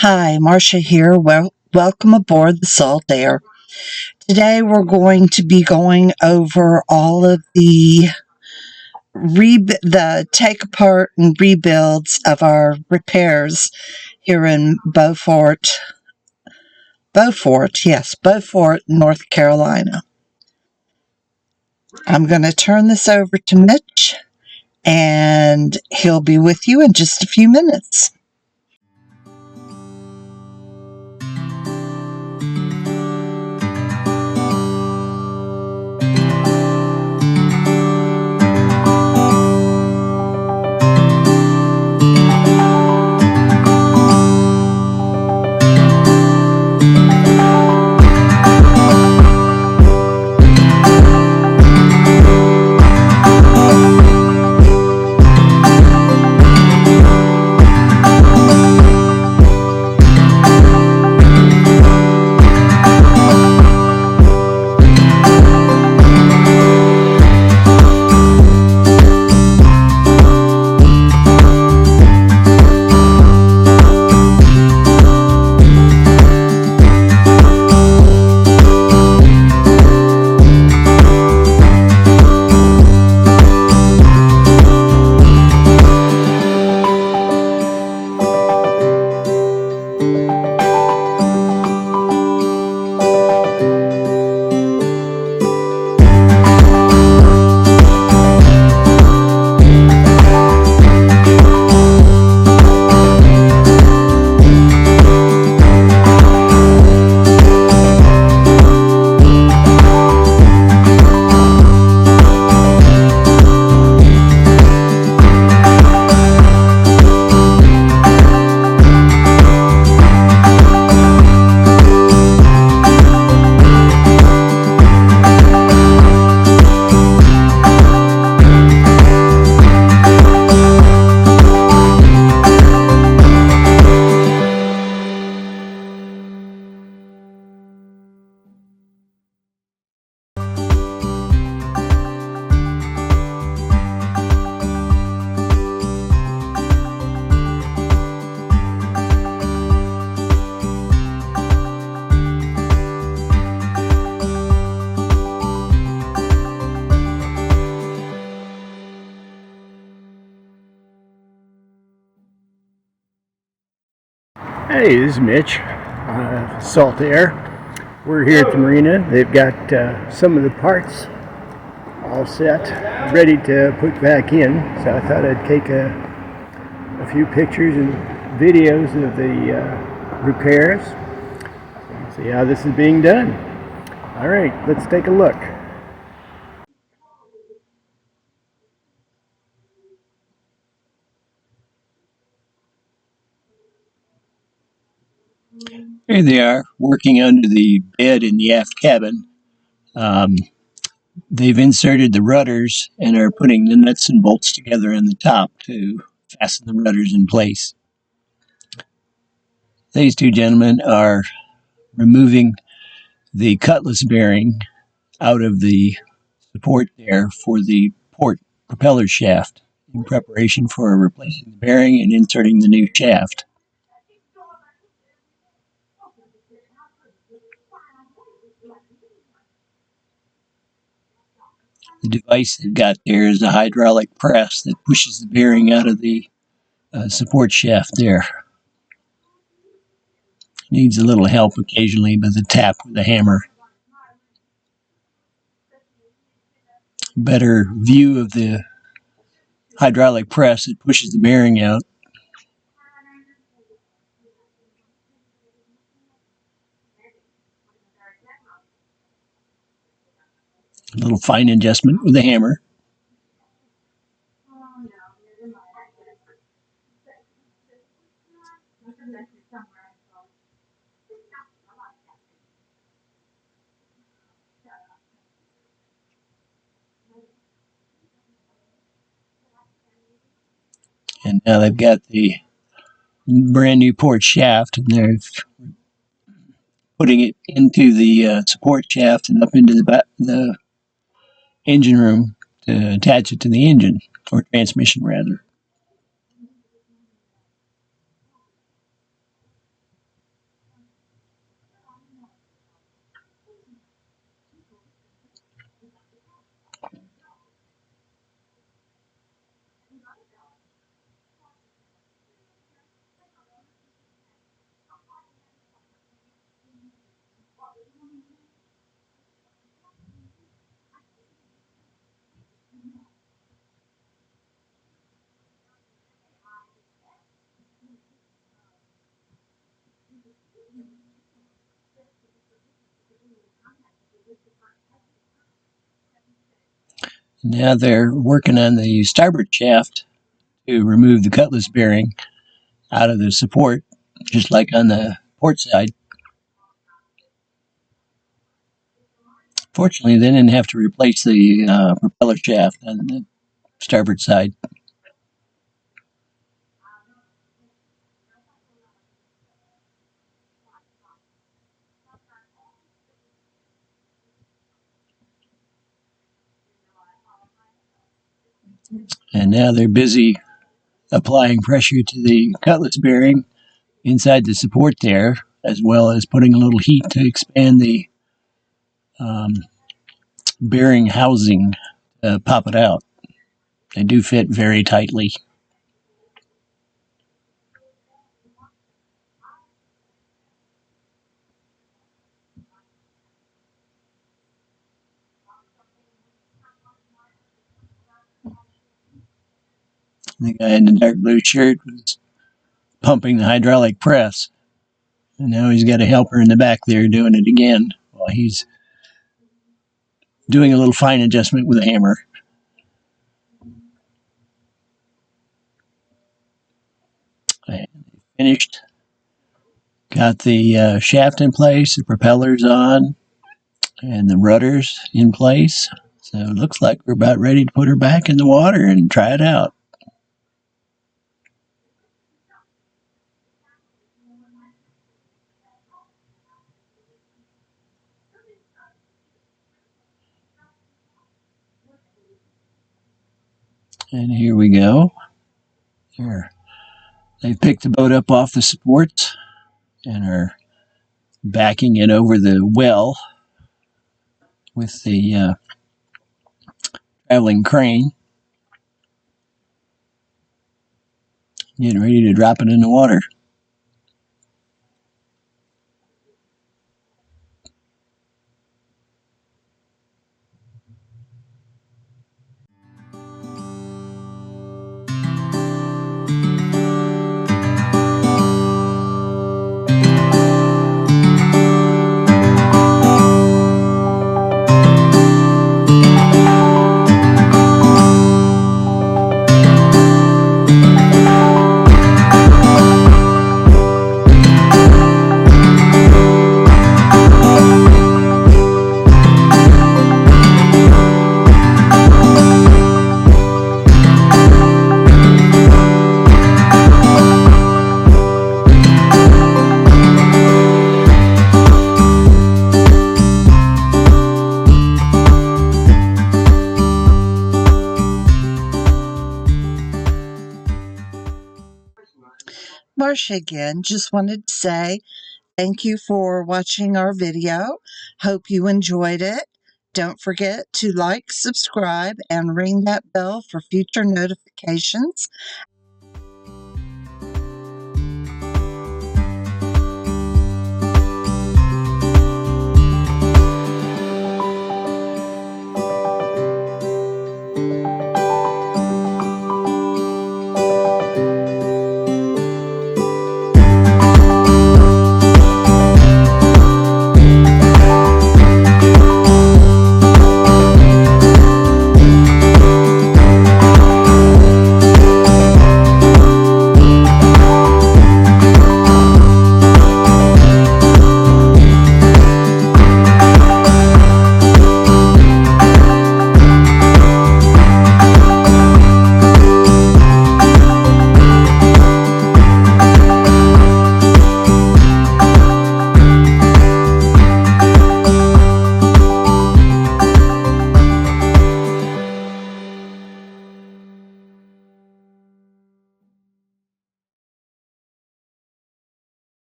Hi, Marcia here. Welcome aboard the Saltaire. Today we're going to be going over all of the take apart and rebuilds of our repairs here in Beaufort, North Carolina. I'm going to turn this over to Mitch, and he'll be with you in just a few minutes. Hey, this is Mitch, Saltaire. We're here at the marina. They've got some of the parts all set, ready to put back in. So I thought I'd take a few pictures and videos of the repairs. See how this is being done. All right, let's take a look. Here they are, working under the bed in the aft cabin. They've inserted the rudders and are putting the nuts and bolts together in the top to fasten the rudders in place. These two gentlemen are removing the cutlass bearing out of the support there for the port propeller shaft in preparation for replacing the bearing and inserting the new shaft. The device they've got there is a hydraulic press that pushes the bearing out of the support shaft there. Needs a little help occasionally by the tap with the hammer. Better view of the hydraulic press that pushes the bearing out. A little fine adjustment with the hammer. And now they've got the brand new port shaft, and they're putting it into the support shaft and up into the engine room to attach it to the engine, or transmission rather. Now they're working on the starboard shaft to remove the cutlass bearing out of the support, just like on the port side. Fortunately, they didn't have to replace the propeller shaft on the starboard side. And now they're busy applying pressure to the cutlass bearing inside the support there, as well as putting a little heat to expand the um, bearing housing, pop it out. They do fit very tightly. The guy in the dark blue shirt was pumping the hydraulic press, and now he's got a helper in the back there doing it again while he's doing a little fine adjustment with a hammer. And finished. Got the shaft in place, the propellers on, and the rudders in place. So it looks like we're about ready to put her back in the water and try it out. And here we go. Here. They've picked the boat up off the supports and are backing it over the well with the traveling crane, getting ready to drop it in the water. Marcia again. Just wanted to say thank you for watching our video. Hope you enjoyed it. Don't forget to like, subscribe, and ring that bell for future notifications.